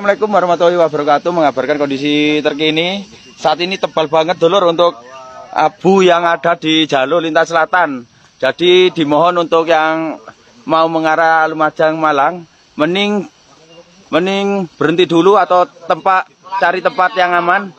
Assalamualaikum warahmatullahi wabarakatuh. Mengabarkan kondisi terkini. Saat ini tebal banget dulur untuk abu yang ada di jalur lintas selatan. Jadi dimohon untuk yang mau mengarah Lumajang Malang, mending berhenti dulu atau cari tempat yang aman.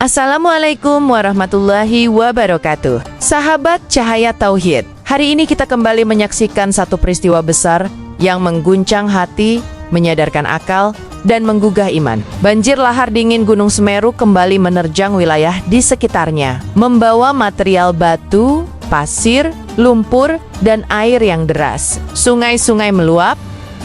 Assalamualaikum warahmatullahi wabarakatuh. Sahabat Cahaya Tauhid, hari ini kita kembali menyaksikan satu peristiwa besar yang mengguncang hati, menyadarkan akal, dan menggugah iman. Banjir lahar dingin Gunung Semeru kembali menerjang wilayah di sekitarnya, membawa material batu, pasir, lumpur, dan air yang deras. Sungai-sungai meluap,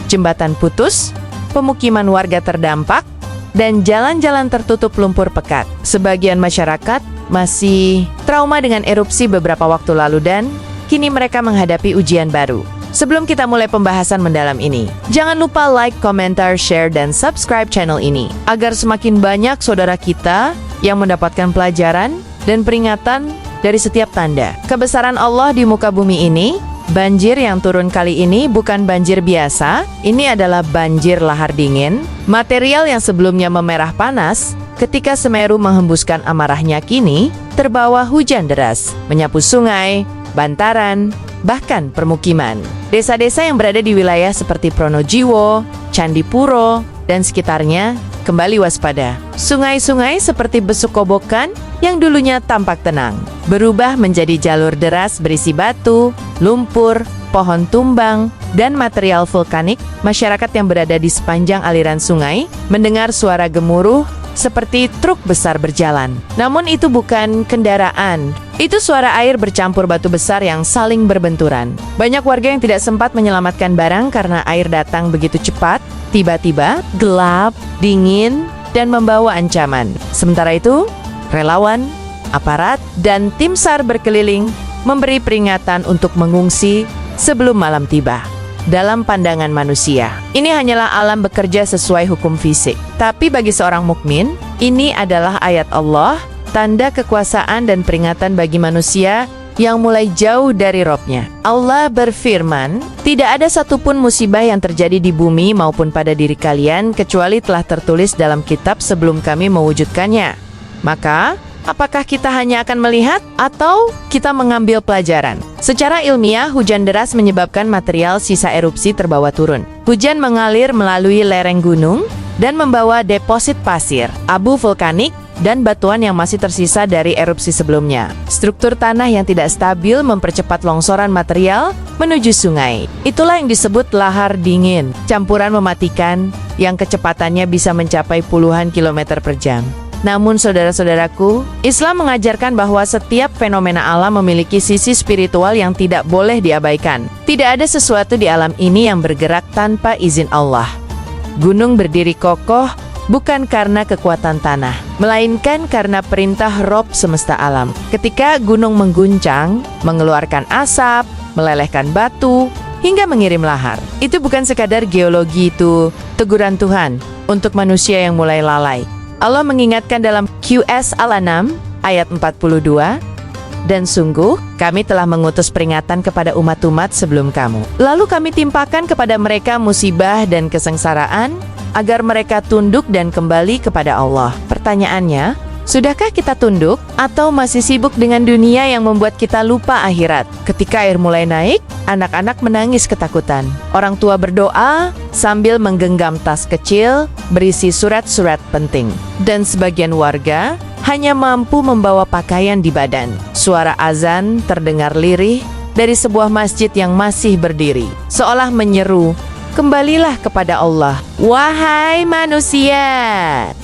jembatan putus, pemukiman warga terdampak, dan jalan-jalan tertutup lumpur pekat. Sebagian masyarakat masih trauma dengan erupsi beberapa waktu lalu dan kini mereka menghadapi ujian baru. Sebelum kita mulai pembahasan mendalam ini, jangan lupa like, komentar, share, dan subscribe channel ini agar semakin banyak saudara kita yang mendapatkan pelajaran dan peringatan dari setiap tanda kebesaran Allah di muka bumi ini. Banjir yang turun kali ini bukan banjir biasa, ini adalah banjir lahar dingin. Material yang sebelumnya memerah panas, ketika Semeru menghembuskan amarahnya kini terbawa hujan deras, menyapu sungai, bantaran, bahkan permukiman. Desa-desa yang berada di wilayah seperti Pronojiwo, Candipuro, dan sekitarnya kembali waspada. Sungai-sungai seperti Besukobokan yang dulunya tampak tenang, berubah menjadi jalur deras berisi batu, lumpur, pohon tumbang, dan material vulkanik. Masyarakat yang berada di sepanjang aliran sungai mendengar suara gemuruh seperti truk besar berjalan. Namun itu bukan kendaraan. Itu suara air bercampur batu besar yang saling berbenturan. Banyak warga yang tidak sempat menyelamatkan barang karena air datang begitu cepat, tiba-tiba, gelap, dingin, dan membawa ancaman. Sementara itu, relawan, aparat, dan tim SAR berkeliling memberi peringatan untuk mengungsi sebelum malam tiba. Dalam pandangan manusia, ini hanyalah alam bekerja sesuai hukum fisik. Tapi bagi seorang mukmin, ini adalah ayat Allah, tanda kekuasaan dan peringatan bagi manusia yang mulai jauh dari Robnya. Allah berfirman, tidak ada satupun musibah yang terjadi di bumi maupun pada diri kalian kecuali telah tertulis dalam kitab sebelum kami mewujudkannya. Maka, apakah kita hanya akan melihat atau kita mengambil pelajaran? Secara ilmiah, hujan deras menyebabkan material sisa erupsi terbawa turun. Hujan mengalir melalui lereng gunung dan membawa deposit pasir, abu vulkanik, dan batuan yang masih tersisa dari erupsi sebelumnya. Struktur tanah yang tidak stabil mempercepat longsoran material menuju sungai. Itulah yang disebut lahar dingin, campuran mematikan yang kecepatannya bisa mencapai puluhan kilometer per jam. Namun saudara-saudaraku, Islam mengajarkan bahwa setiap fenomena alam memiliki sisi spiritual yang tidak boleh diabaikan. Tidak ada sesuatu di alam ini yang bergerak tanpa izin Allah. Gunung berdiri kokoh bukan karena kekuatan tanah, melainkan karena perintah Rob semesta alam. Ketika gunung mengguncang, mengeluarkan asap, melelehkan batu, hingga mengirim lahar, itu bukan sekadar geologi, itu teguran Tuhan untuk manusia yang mulai lalai. Allah mengingatkan dalam QS Al-An'am ayat 42, dan sungguh kami telah mengutus peringatan kepada umat-umat sebelum kamu. Lalu kami timpakan kepada mereka musibah dan kesengsaraan agar mereka tunduk dan kembali kepada Allah. Pertanyaannya, sudahkah kita tunduk atau masih sibuk dengan dunia yang membuat kita lupa akhirat? Ketika air mulai naik, anak-anak menangis ketakutan. Orang tua berdoa sambil menggenggam tas kecil berisi surat-surat penting. Dan sebagian warga hanya mampu membawa pakaian di badan. Suara azan terdengar lirih dari sebuah masjid yang masih berdiri, seolah menyeru, kembalilah kepada Allah, wahai manusia.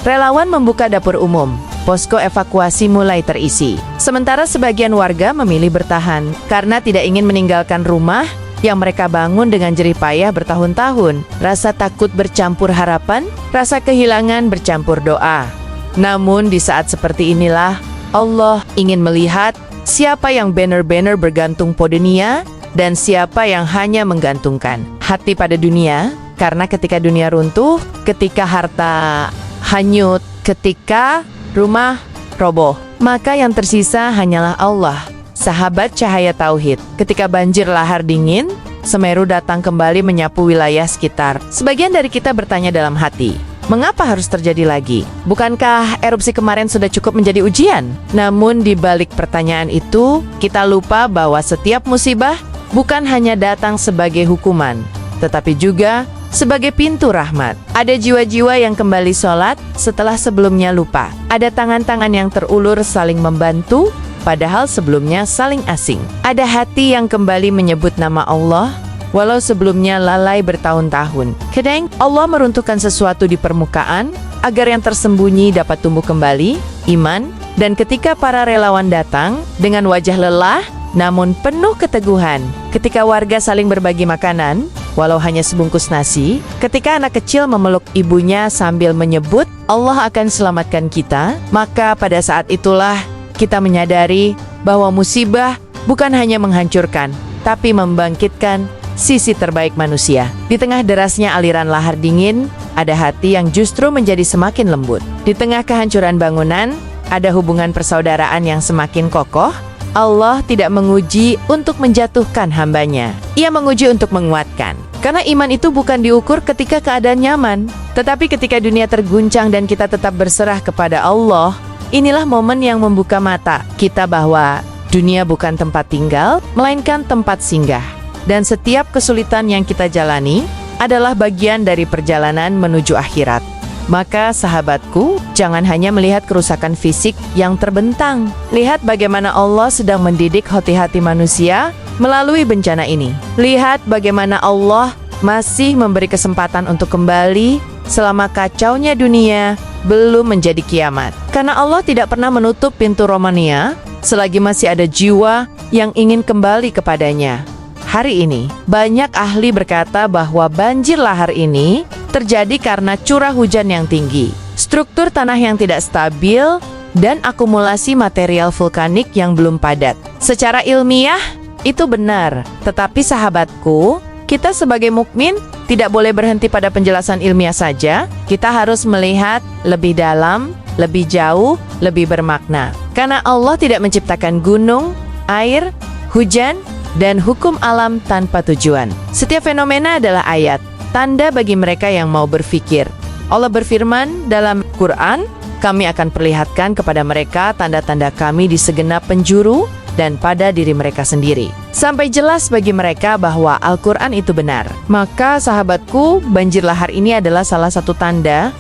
Relawan membuka dapur umum. Posko evakuasi mulai terisi. Sementara sebagian warga memilih bertahan karena tidak ingin meninggalkan rumah yang mereka bangun dengan jerih payah bertahun-tahun. Rasa takut bercampur harapan, rasa kehilangan bercampur doa. Namun di saat seperti inilah Allah ingin melihat siapa yang benar-benar bergantung pada dunia dan siapa yang hanya menggantungkan hati pada dunia. Karena ketika dunia runtuh, ketika harta hanyut, ketika rumah roboh, maka yang tersisa hanyalah Allah. Sahabat Cahaya Tauhid, ketika banjir lahar dingin, Semeru datang kembali menyapu wilayah sekitar. Sebagian dari kita bertanya dalam hati, Mengapa harus terjadi lagi? Bukankah erupsi kemarin sudah cukup menjadi ujian? Namun di balik pertanyaan itu, kita lupa bahwa setiap musibah bukan hanya datang sebagai hukuman, tetapi juga sebagai pintu rahmat. Ada jiwa-jiwa yang kembali sholat setelah sebelumnya lupa. Ada tangan-tangan yang terulur saling membantu, padahal sebelumnya saling asing. Ada hati yang kembali menyebut nama Allah, walau sebelumnya lalai bertahun-tahun. Kadang Allah meruntuhkan sesuatu di permukaan agar yang tersembunyi dapat tumbuh kembali, iman, dan ketika para relawan datang dengan wajah lelah namun penuh keteguhan, ketika warga saling berbagi makanan, walau hanya sebungkus nasi, ketika anak kecil memeluk ibunya sambil menyebut, Allah akan selamatkan kita, maka pada saat itulah kita menyadari bahwa musibah bukan hanya menghancurkan, tapi membangkitkan sisi terbaik manusia. Di tengah derasnya aliran lahar dingin, ada hati yang justru menjadi semakin lembut. Di tengah kehancuran bangunan, ada hubungan persaudaraan yang semakin kokoh. Allah tidak menguji untuk menjatuhkan hambanya. Ia menguji untuk menguatkan. Karena iman itu bukan diukur ketika keadaan nyaman, tetapi ketika dunia terguncang dan kita tetap berserah kepada Allah. Inilah momen yang membuka mata kita bahwa dunia bukan tempat tinggal, melainkan tempat singgah. Dan setiap kesulitan yang kita jalani adalah bagian dari perjalanan menuju akhirat. Maka sahabatku, jangan hanya melihat kerusakan fisik yang terbentang. Lihat bagaimana Allah sedang mendidik hati-hati manusia melalui bencana ini. Lihat bagaimana Allah masih memberi kesempatan untuk kembali selama kacaunya dunia belum menjadi kiamat. Karena Allah tidak pernah menutup pintu Romania selagi masih ada jiwa yang ingin kembali kepadanya. Hari ini, banyak ahli berkata bahwa banjir lahar ini terjadi karena curah hujan yang tinggi, struktur tanah yang tidak stabil, dan akumulasi material vulkanik yang belum padat. Secara ilmiah, itu benar. Tetapi sahabatku, kita sebagai mukmin tidak boleh berhenti pada penjelasan ilmiah saja. Kita harus melihat lebih dalam, lebih jauh, lebih bermakna. Karena Allah tidak menciptakan gunung, air, hujan, dan hukum alam tanpa tujuan. Setiap fenomena adalah ayat, tanda bagi mereka yang mau berpikir. Allah berfirman dalam Quran, kami akan perlihatkan kepada mereka tanda-tanda kami di segenap penjuru dan pada diri mereka sendiri. Sampai jelas bagi mereka bahwa Al-Quran itu benar. Maka sahabatku, banjir lahar ini adalah salah satu tanda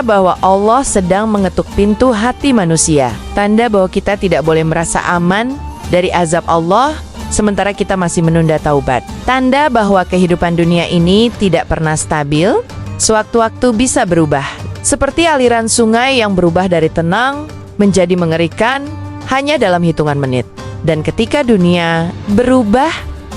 bahwa Allah sedang mengetuk pintu hati manusia. Tanda bahwa kita tidak boleh merasa aman dari azab Allah, sementara kita masih menunda taubat. Tanda bahwa kehidupan dunia ini tidak pernah stabil, sewaktu-waktu bisa berubah. Seperti aliran sungai yang berubah dari tenang menjadi mengerikan hanya dalam hitungan menit. Dan ketika dunia berubah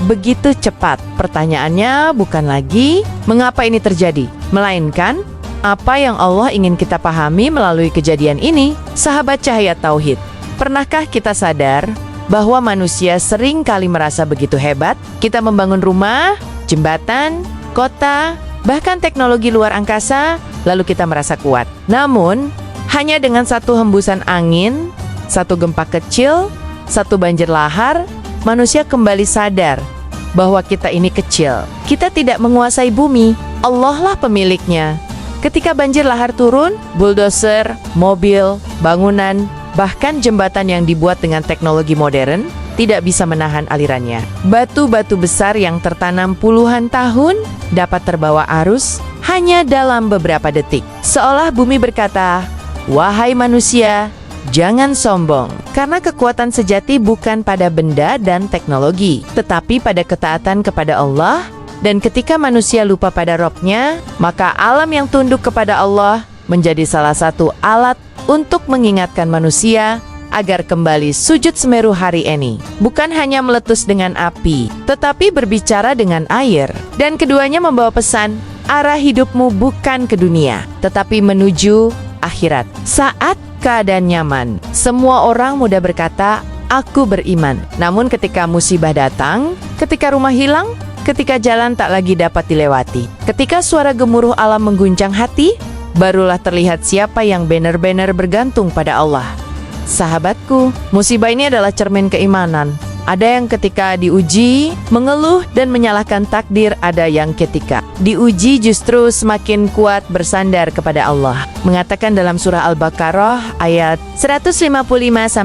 begitu cepat, pertanyaannya bukan lagi mengapa ini terjadi, melainkan apa yang Allah ingin kita pahami melalui kejadian ini. Sahabat Cahaya Tauhid, pernahkah kita sadar bahwa manusia sering kali merasa begitu hebat? Kita membangun rumah, jembatan, kota, bahkan teknologi luar angkasa, lalu kita merasa kuat. Namun, hanya dengan satu hembusan angin, satu gempa kecil, satu banjir lahar, manusia kembali sadar bahwa kita ini kecil. Kita tidak menguasai bumi, Allah lah pemiliknya. Ketika banjir lahar turun, bulldozer, mobil, bangunan, bahkan jembatan yang dibuat dengan teknologi modern tidak bisa menahan alirannya. Batu-batu besar yang tertanam puluhan tahun dapat terbawa arus hanya dalam beberapa detik. Seolah bumi berkata, "Wahai manusia, jangan sombong." Karena kekuatan sejati bukan pada benda dan teknologi, tetapi pada ketaatan kepada Allah. Dan ketika manusia lupa pada Robnya, maka alam yang tunduk kepada Allah menjadi salah satu alat untuk mengingatkan manusia agar kembali sujud Semeru hari ini. Bukan hanya meletus dengan api, tetapi berbicara dengan air. Dan keduanya membawa pesan, arah hidupmu bukan ke dunia, tetapi menuju akhirat. Saat keadaan nyaman, semua orang mudah berkata, aku beriman. Namun ketika musibah datang, ketika rumah hilang, ketika jalan tak lagi dapat dilewati, ketika suara gemuruh alam mengguncang hati, barulah terlihat siapa yang benar-benar bergantung pada Allah. Sahabatku, musibah ini adalah cermin keimanan. Ada yang ketika diuji, mengeluh dan menyalahkan takdir, ada yang ketika diuji justru semakin kuat bersandar kepada Allah. Mengatakan dalam surah Al-Baqarah ayat 155-157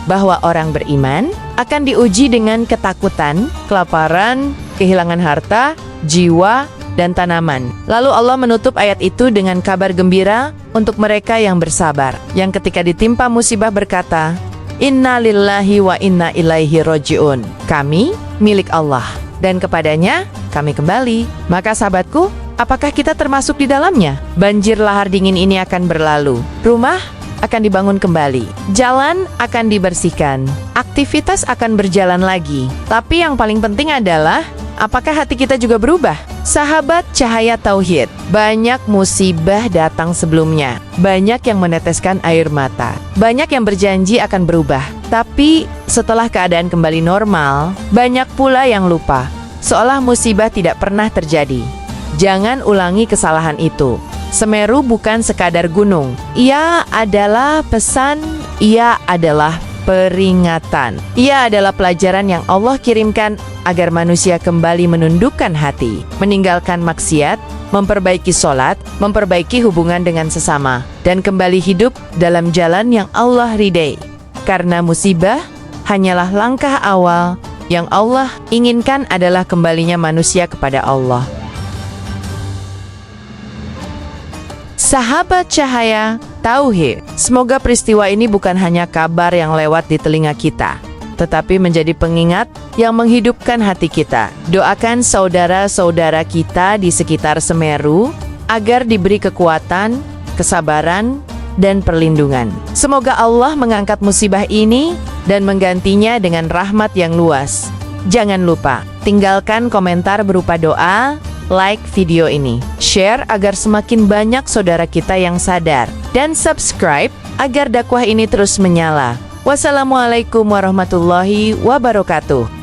bahwa orang beriman akan diuji dengan ketakutan, kelaparan, kehilangan harta, jiwa, dan tanaman. Lalu Allah menutup ayat itu dengan kabar gembira untuk mereka yang bersabar, yang ketika ditimpa musibah berkata, Inna lillahi wa inna ilaihi roji'un. Kami milik Allah dan kepadanya kami kembali. Maka sahabatku, apakah kita termasuk di dalamnya? Banjir lahar dingin ini akan berlalu. Rumah akan dibangun kembali. Jalan akan dibersihkan. Aktivitas akan berjalan lagi. Tapi yang paling penting adalah, apakah hati kita juga berubah? Sahabat cahaya tauhid, banyak musibah datang sebelumnya. Banyak yang meneteskan air mata. Banyak yang berjanji akan berubah. Tapi setelah keadaan kembali normal, banyak pula yang lupa, seolah musibah tidak pernah terjadi. Jangan ulangi kesalahan itu. Semeru bukan sekadar gunung. Ia adalah pesan, ia adalah peringatan. Ia adalah pelajaran yang Allah kirimkan agar manusia kembali menundukkan hati, meninggalkan maksiat, memperbaiki sholat, memperbaiki hubungan dengan sesama, dan kembali hidup dalam jalan yang Allah ridai. Karena musibah hanyalah langkah awal, yang Allah inginkan adalah kembalinya manusia kepada Allah. Sahabat cahaya tauhid, semoga peristiwa ini bukan hanya kabar yang lewat di telinga kita, tetapi menjadi pengingat yang menghidupkan hati kita. Doakan saudara-saudara kita di sekitar Semeru agar diberi kekuatan, kesabaran, dan perlindungan. Semoga Allah mengangkat musibah ini dan menggantinya dengan rahmat yang luas. Jangan lupa, tinggalkan komentar berupa doa, like video ini, share agar semakin banyak saudara kita yang sadar, dan subscribe agar dakwah ini terus menyala. Wassalamualaikum warahmatullahi wabarakatuh.